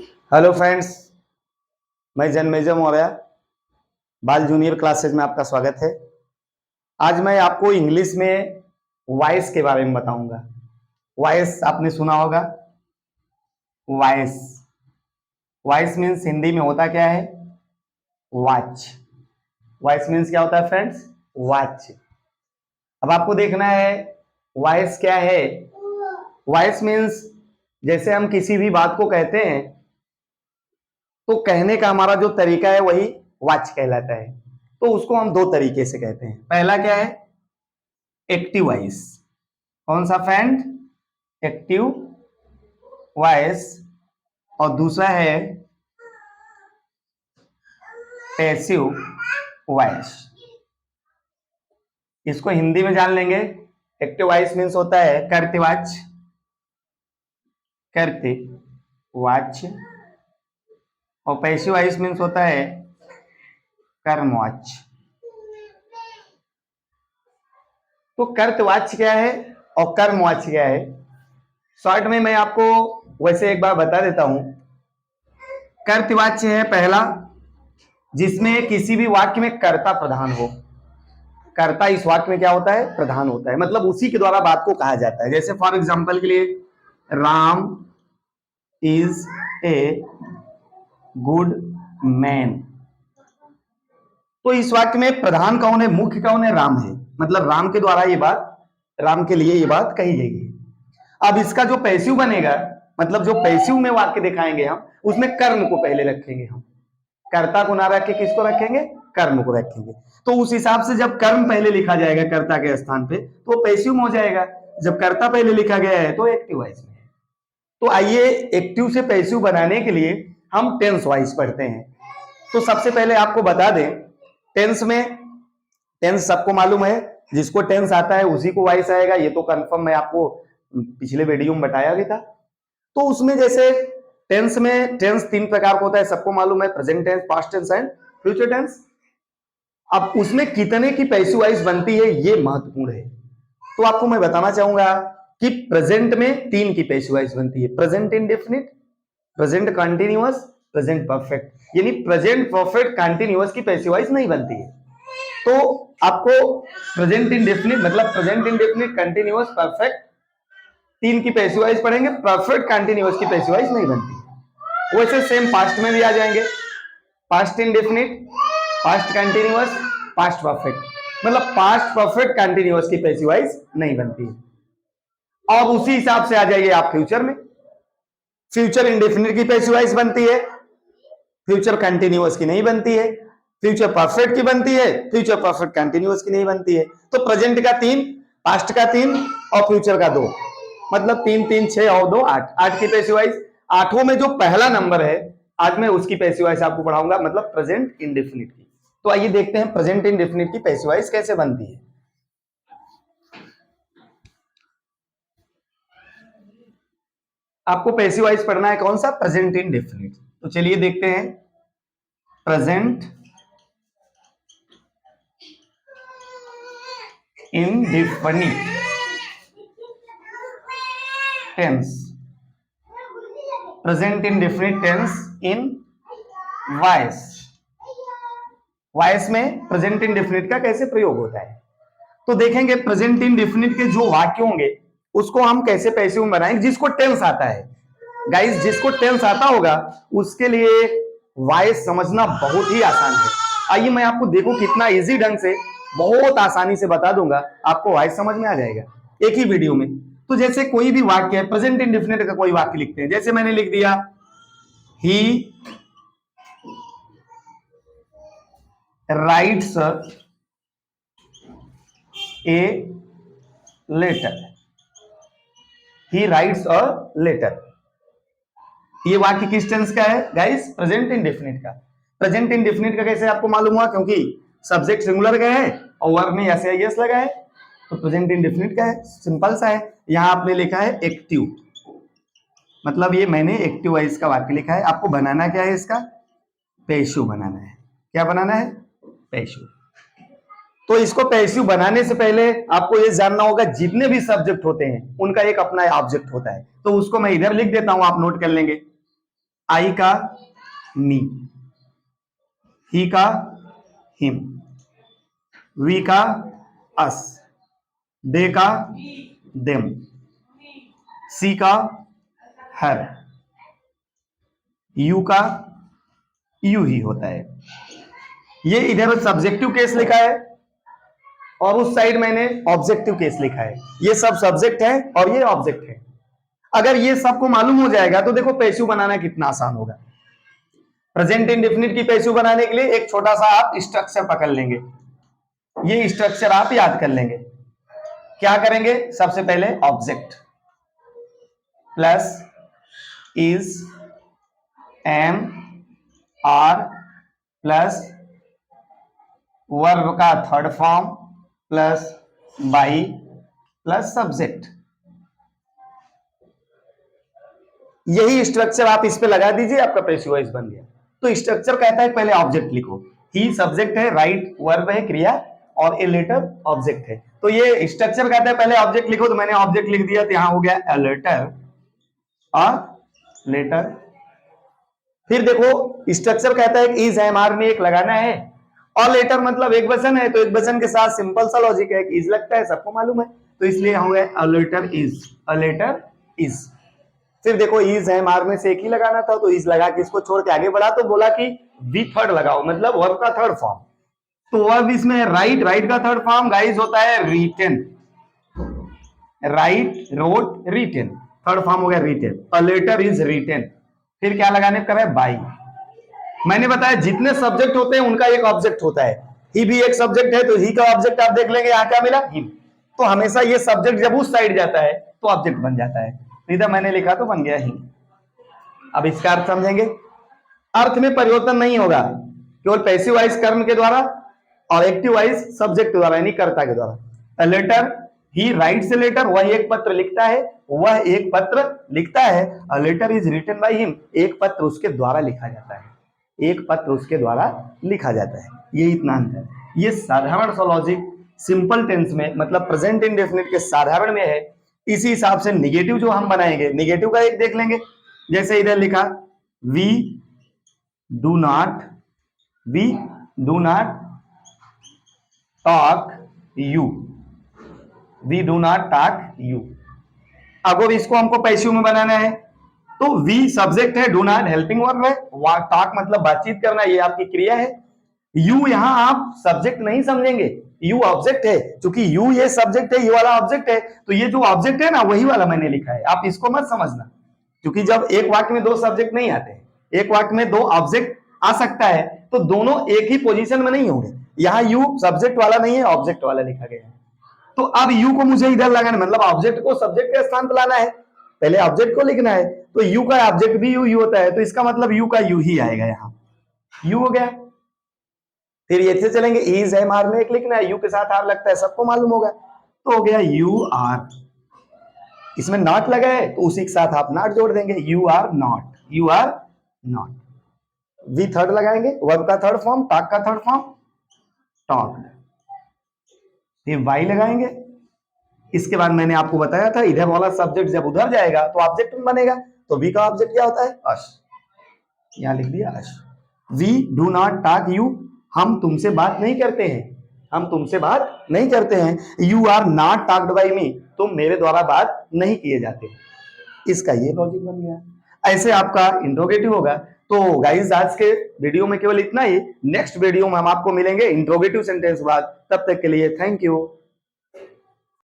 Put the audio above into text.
Hello friends, मैं जन्मेजय मौर्य, बाल junior classes में आपका स्वागत है। आज मैं आपको इंग्लिश में वॉइस के बारे में बताऊंगा। वॉइस आपने सुना होगा। वॉइस वॉइस मीन्स हिंदी में होता क्या है? वॉच। वॉइस मीन्स क्या होता है फ्रेंड्स? वॉच। अब आपको देखना है वॉइस क्या है। वॉइस मीन्स जैसे हम किसी भी बात को कहते हैं तो कहने का हमारा जो तरीका है वही वॉच कहलाता है। तो उसको हम दो तरीके से कहते हैं। पहला क्या है? Active voice. कौन सा फ्रेंड? Active voice. और दूसरा है पैसिव वॉइस। इसको हिंदी में जान लेंगे। एक्टिव वॉइस मीन्स होता है करते वॉच, करते वॉच। और पैसिव वॉइस मीन्स होता है कर्म वॉच। तो कर्त वॉच क्या है और कर्म वॉच क्या है? शॉर्ट में मैं आपको वैसे एक बार बता देता हूं। कर्त वाच्य है पहला, जिसमें किसी भी वाक्य में कर्ता प्रधान हो। कर्ता इस वाक्य में क्या होता है? प्रधान होता है, मतलब उसी के द्वारा बात को कहा जाता है। जैसे फॉर एग्जांपल के लिए Ram is a good man. तो इस वाक्य में प्रधान कौन है? मुख्य कौन है? राम है। मतलब राम के द्वारा ये बात, राम के लिए ये बात कही जाएगी। अब इसका जो पैसिव बनेगा, मतलब जो पैसिव में वाक्य दिखाएंगे हम, उसमें कर्म को पहले रखेंगे। हम कर्ता को ना रख के किसको रखेंगे? कर्म को रखेंगे। तो उस हिसाब से जब कर्म पहले लिखा जाएगा कर्ता के स्थान पे तो पैसिव में हो जाएगा। जब कर्ता पहले लिखा गया है तो एक्टिव वॉइस में है। तो आइए एक्टिव से पैसिव बनाने के लिए हम टेंस वॉइस पढ़ते हैं। तो सबसे पहले आपको बता दें, टेंस में, टेंस सबको मालूम है, जिसको टेंस आता है उसी को वॉइस आएगा। ये तो कंफर्म मैं आपको पिछले वीडियो में बताया भी था। तो उसमें जैसे टेंस में टेंस तीन प्रकार का होता है, सबको मालूम है, present tense, past tense and future tense. अब उसमें कितने की पैसिव वॉइस बनती है ये महत्वपूर्ण है। तो आपको मैं बताना चाहूंगा कि प्रेजेंट में तीन की पैसिव वॉइस बनती है। Present indefinite, present continuous, present perfect. यानी प्रेजेंट परफेक्ट कंटिन्यूअस की पैसिव वॉइस नहीं बनती है। तो आपको प्रेजेंट इंडेफिनिट, मतलब प्रेजेंट इंडेफिनिट, कंटिन्यूअस, परफेक्ट, तीन की पैसिव वॉइस पढ़ेंगे। परफेक्ट कंटिन्यूअस की पैसिव वॉइस नहीं बनती। वैसे सेम पास्ट में भी आ जाएंगे। Past indefinite, past continuous, past perfect. मतलब पास्ट परफेक्ट कंटिन्यूअस की पैसिव वॉइस नहीं बनती। अब उसी हिसाब से आ जाइए आप फ्यूचर में। फ्यूचर इंडेफिनिट की पैसिव वॉइस बनती है, फ्यूचर कंटिन्यूअस की नहीं बनती है। फ्यूचर परफेक्ट की बनती है, फ्यूचर परफेक्ट कंटिन्यूअस की नहीं बनती है। तो प्रेजेंट का तीन, पास्ट का तीन और फ्यूचर का दो, मतलब तीन तीन छह और दो आठ, आठ की पैसिव वॉइस। आठों में जो पहला नंबर है आज मैं उसकी पैसिव वॉइस आपको पढ़ाऊंगा, मतलब प्रेजेंट इंडेफिनिट की। तो आइए देखते हैं प्रेजेंट इंडेफिनिट की पैसिव वॉइस कैसे बनती है। आपको पैसिव वॉइस पढ़ना है कौन सा? Present indefinite. तो चलिए देखते हैं। Present indefinite tense, present indefinite tense in voice. Voice में प्रेजेंट इंडेफिनिट का कैसे प्रयोग होता है तो देखेंगे। प्रेजेंट इंडेफिनिट के जो वाक्य होंगे उसको हम कैसे पैसिव में बनाएंगे। जिसको टेंस आता है गाइस, जिसको टेंस आता होगा उसके लिए वॉइस समझना बहुत ही आसान है। आइए मैं आपको देखो कितना इजी ढंग से, बहुत आसानी से बता दूंगा, आपको वॉइस समझ में आ जाएगा एक ही वीडियो में। तो जैसे कोई भी वाक्य है, प्रेजेंट इंडेफिनिट का कोई वाक्य लिखते हैं। जैसे मैंने लिख दिया he writes a letter, he writes a letter. ये वाक्य किस टेंस का है गाइस? प्रेजेंट इंडेफिनिट का। प्रेजेंट इंडेफिनिट का कैसे आपको मालूम हुआ? क्योंकि सब्जेक्ट सिंगुलर का है और वर्ब में एस या एस लगा है, तो प्रेजेंट इंडेफिनिट का है। सिंपल सा है। यहां आपने लिखा है एक्टिव, मतलब ये मैंने एक्टिव वॉइस का वाक्य लिखा है। आपको बनाना क्या है? इसका पैसिव बनाना है। क्या बनाना है? पैसिव। तो इसको पैसिव बनाने से पहले आपको ये जानना होगा जितने भी सब्जेक्ट होते हैं उनका एक अपना ऑब्जेक्ट होता है। तो उसको मैं इधर लिख देता हूं, आप नोट कर लेंगे। आई का मी, ही का हिम, वी का अस, दे का देम, सी का हर, यू का यू ही होता है। ये इधर सब्जेक्टिव केस लिखा है और उस साइड मैंने ऑब्जेक्टिव केस लिखा है। ये सब सब्जेक्ट है और ये ऑब्जेक्ट है। अगर ये सबको मालूम हो जाएगा तो देखो पैसिव बनाना कितना आसान होगा। प्रेजेंट इंडेफिनिट की पैसिव बनाने के लिए एक छोटा सा आप स्ट्रक्चर पकड़ लेंगे। ये स्ट्रक्चर आप याद कर लेंगे। क्या करेंगे? सबसे पहले object plus is, am, are plus verb का third form plus by plus subject. यही स्ट्रक्चर आप इस पे लगा दीजिए, आपका पैसिव वॉइस बन गया। तो स्ट्रक्चर कहता है पहले ऑब्जेक्ट लिखो। ही सब्जेक्ट है, राइट वर्ब है क्रिया, और ए लेटर ऑब्जेक्ट है। तो ये स्ट्रक्चर कहता है पहले ऑब्जेक्ट लिखो, तो मैंने ऑब्जेक्ट लिख दिया, तो यहां हो गया ए लेटर और लेटर। फिर देखो स्ट्रक्चर कहता है इज एम आर में एक लगाना है, और लेटर मतलब एक वचन है, तो एक वचन के साथ सिंपल सा लॉजिक है कि इज लगता है, सबको मालूम है, तो इसलिए हो गया a letter is, a letter is. फिर देखो इज एम आर में से एक ही लगाना था, तो इज लगा के इसको छोड़ के आगे बढ़ा, तो बोला कि वी थर्ड लगाओ, मतलब वर्ब का थर्ड फॉर्म। तो वर्ब इसमें राइट, राइट का थर्ड फॉर्म गाइस होता है written, write, wrote, written, third form हो गया written. A letter is written. फिर क्या लगाने का है? बाई। मैंने बताया जितने सब्जेक्ट होते हैं उनका एक ऑब्जेक्ट होता है। ही भी एक सब्जेक्ट है, तो ही का ऑब्जेक्ट आप देख लेंगे, यहां क्या मिला? हिम। तो हमेशा ये सब्जेक्ट जब उस साइड जाता है तो ऑब्जेक्ट बन जाता है। इधर मैंने लिखा तो बन गया ही। अब इसका अर्थ समझेंगे। अर्थ में परिवर्तन नहीं होगा, केवल पैसिव वॉइस कर्म के द्वारा और एक्टिव वॉइस सब्जेक्ट के द्वारा, यानी कर्ता के द्वारा। Letter, he writes a letter, वह एक पत्र लिखता है, वह एक पत्र लिखता है। A letter is written by him, एक पत्र उसके द्वारा लिखा जाता है, एक पत्र उसके द्वारा लिखा जाता है। ये इतना अंतर। ये साधारण सा लॉजिक सिंपल टेंस में, मतलब प्रेजेंट इंडेफिनिट के साधारण में है। इसी हिसाब से निगेटिव जो हम बनाएंगे, निगेटिव का एक देख लेंगे। जैसे इधर लिखा we do not, we do not talk you, we do not talk you. अगर इसको हमको पैसिव में बनाना है तो वी सब्जेक्ट है, डू नॉट हेल्पिंग वर्ब है, टॉक मतलब बातचीत करना, ये आपकी क्रिया है। यू यहां आप सब्जेक्ट नहीं समझेंगे, यू ऑब्जेक्ट है। क्योंकि यू ये सब्जेक्ट है, ये वाला ऑब्जेक्ट है, तो ये जो ऑब्जेक्ट है ना वही वाला मैंने लिखा है, आप इसको मत समझना। क्योंकि जब एक वाक्य में दो सब्जेक्ट नहीं आते, एक वाक्य में दो ऑब्जेक्ट आ सकता है, तो दोनों एक ही पोजीशन में नहीं होंगे। यहां यू सब्जेक्ट वाला नहीं है, ऑब्जेक्ट वाला लिखा गया है। तो अब यू को मुझे इधर लगाना, मतलब ऑब्जेक्ट को सब्जेक्ट के स्थान पर लाना है, पहले ऑब्जेक्ट को लिखना है। तो यू का ऑब्जेक्ट भी यू होता है, तो इसका मतलब यू का यू ही आएगा, यहां यू हो गया। फिर ये से चलेंगे, इज एम आर में एक लिखना है, यू के साथ आर लगता है, सबको मालूम होगा, तो हो गया यू आर। इसमें नॉट लगा है तो उसी के साथ आप नॉट जोड़ देंगे, you are not, you are not. We third लगाएंगे, वर्ब का थर्ड फॉर्म, टॉक का थर्ड फॉर्म, टॉक। फिर वाई लगाएंगे। इसके बाद मैंने आपको बताया था इधर वाला सब्जेक्ट जब उधर जाएगा तो ऑब्जेक्ट बनेगा। तो वी का ऑब्जेक्ट क्या होता है? अश। यहां लिख दिया अश। We do not talk you, हम तुमसे बात नहीं करते हैं, हम तुमसे बात नहीं करते हैं। You are not talked by me, तुम मेरे द्वारा बात नहीं किए जाते। इसका ये लॉजिक बन गया। ऐसे आपका इंट्रोगेटिव होगा। तो गाइस आज के वीडियो में केवल इतना ही। नेक्स्ट वीडियो में हम आपको मिलेंगे इंट्रोगेटिव सेंटेंस बाद। तब तक के लिए थैंक यू।